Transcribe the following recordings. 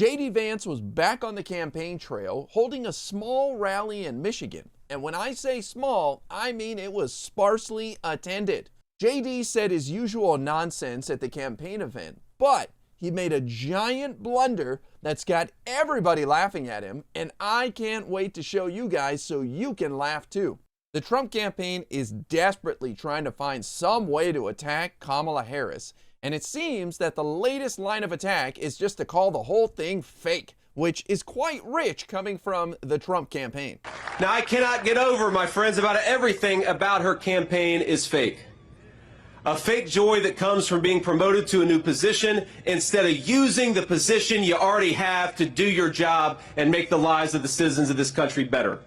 JD Vance was back on the campaign trail holding a small rally in Michigan. And when I say small, I mean it was sparsely attended. JD said his usual nonsense at the campaign event, but he made a giant blunder that's got everybody laughing at him, and I can't wait to show you guys so you can laugh too. The Trump campaign is desperately trying to find some way to attack Kamala Harris, and it seems that the latest line of attack is just to call the whole thing fake, which is quite rich coming from the Trump campaign. Now, I cannot get over, my friends, about everything about her campaign is fake. A fake joy that comes from being promoted to a new position instead of using the position you already have to do your job and make the lives of the citizens of this country better.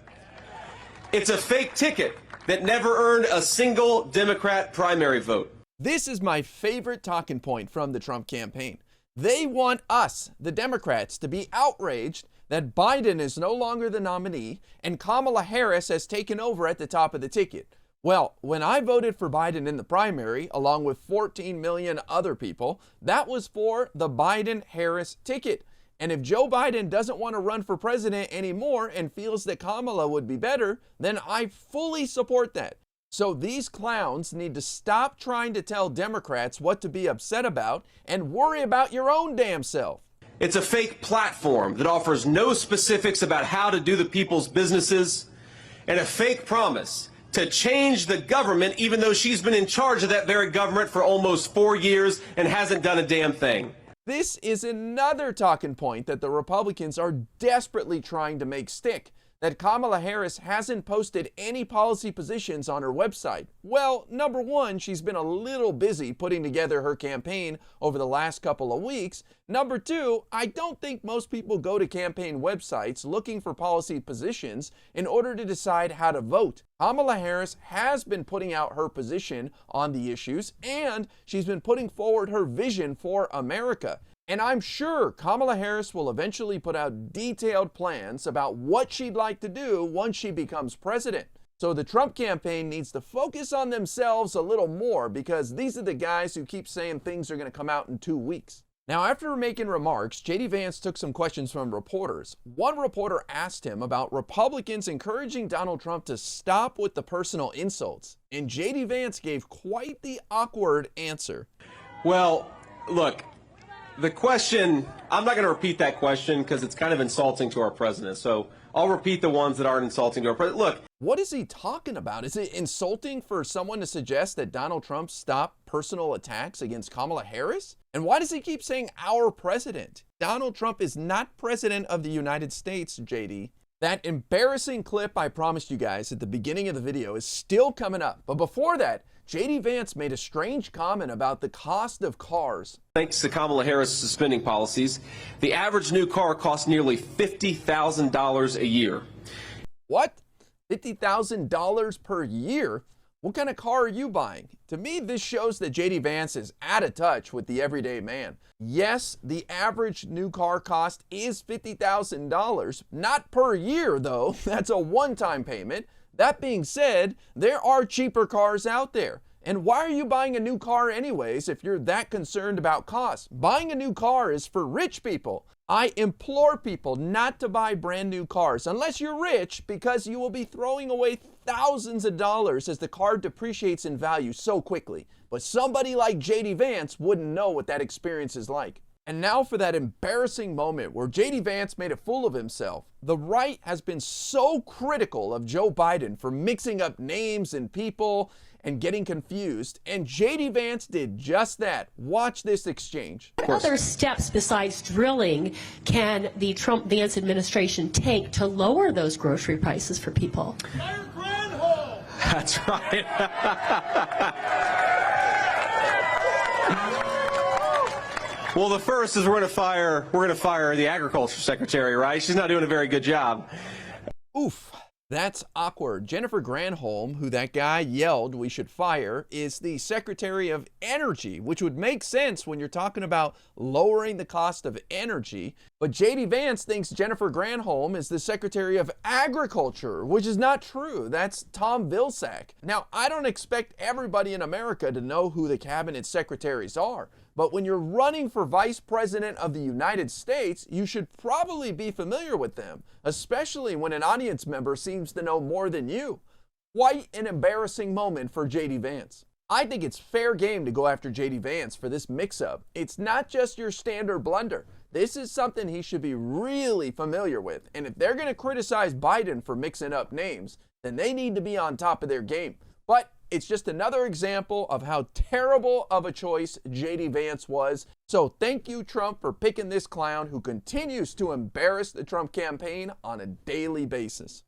It's a fake ticket that never earned a single Democrat primary vote. This is my favorite talking point from the Trump campaign. They want us, the Democrats, to be outraged that Biden is no longer the nominee and Kamala Harris has taken over at the top of the ticket. Well, when I voted for Biden in the primary, along with 14 million other people, that was for the Biden-Harris ticket. And if Joe Biden doesn't want to run for president anymore and feels that Kamala would be better, then I fully support that. So these clowns need to stop trying to tell Democrats what to be upset about and worry about your own damn self. It's a fake platform that offers no specifics about how to do the people's businesses, and a fake promise to change the government, even though she's been in charge of that very government for almost 4 years and hasn't done a damn thing. This is another talking point that the Republicans are desperately trying to make stick, that Kamala Harris hasn't posted any policy positions on her website. Well, number one, she's been a little busy putting together her campaign over the last couple of weeks. Number two, I don't think most people go to campaign websites looking for policy positions in order to decide how to vote. Kamala Harris has been putting out her position on the issues, and she's been putting forward her vision for America. And I'm sure Kamala Harris will eventually put out detailed plans about what she'd like to do once she becomes president. So the Trump campaign needs to focus on themselves a little more, because these are the guys who keep saying things are going to come out in 2 weeks. Now, after making remarks, JD Vance took some questions from reporters. One reporter asked him about Republicans encouraging Donald Trump to stop with the personal insults, and JD Vance gave quite the awkward answer. Well, look, the question, I'm not going to repeat that question because it's kind of insulting to our president. So I'll repeat the ones that aren't insulting to our president. Look. What is he talking about? Is it insulting for someone to suggest that Donald Trump stop personal attacks against Kamala Harris? And why does he keep saying our president? Donald Trump is not president of the United States, JD. That embarrassing clip I promised you guys at the beginning of the video is still coming up. But before that, JD Vance made a strange comment about the cost of cars. Thanks to Kamala Harris' spending policies, the average new car costs nearly $50,000 a year. What? $50,000 per year? What kind of car are you buying? To me, this shows that JD Vance is out of touch with the everyday man. Yes, the average new car cost is $50,000, not per year though. That's a one-time payment. That being said, there are cheaper cars out there. And why are you buying a new car anyways if you're that concerned about cost? Buying a new car is for rich people. I implore people not to buy brand new cars unless you're rich, because you will be throwing away thousands of dollars as the car depreciates in value so quickly. But somebody like JD Vance wouldn't know what that experience is like. And now for that embarrassing moment where JD Vance made a fool of himself. The right has been so critical of Joe Biden for mixing up names and people and getting confused, and JD Vance did just that. Watch this exchange. What other steps besides drilling can the Trump-Vance administration take to lower those grocery prices for people? Fire Granholm! That's right. Well, the first is we're going to fire the agriculture secretary, right? She's not doing a very good job. Oof. That's awkward. Jennifer Granholm, who that guy yelled we should fire, is the Secretary of Energy, which would make sense when you're talking about lowering the cost of energy. But JD Vance thinks Jennifer Granholm is the Secretary of Agriculture, which is not true. That's Tom Vilsack. Now, I don't expect everybody in America to know who the cabinet secretaries are, But when you're running for Vice President of the United States, you should probably be familiar with them, especially when an audience member seems to know more than you. Quite an embarrassing moment for JD Vance. I think it's fair game to go after JD Vance for this mix-up. It's not just your standard blunder. This is something he should be really familiar with. And if they're going to criticize Biden for mixing up names, then they need to be on top of their game. But it's just another example of how terrible of a choice JD Vance was. So thank you, Trump, for picking this clown who continues to embarrass the Trump campaign on a daily basis.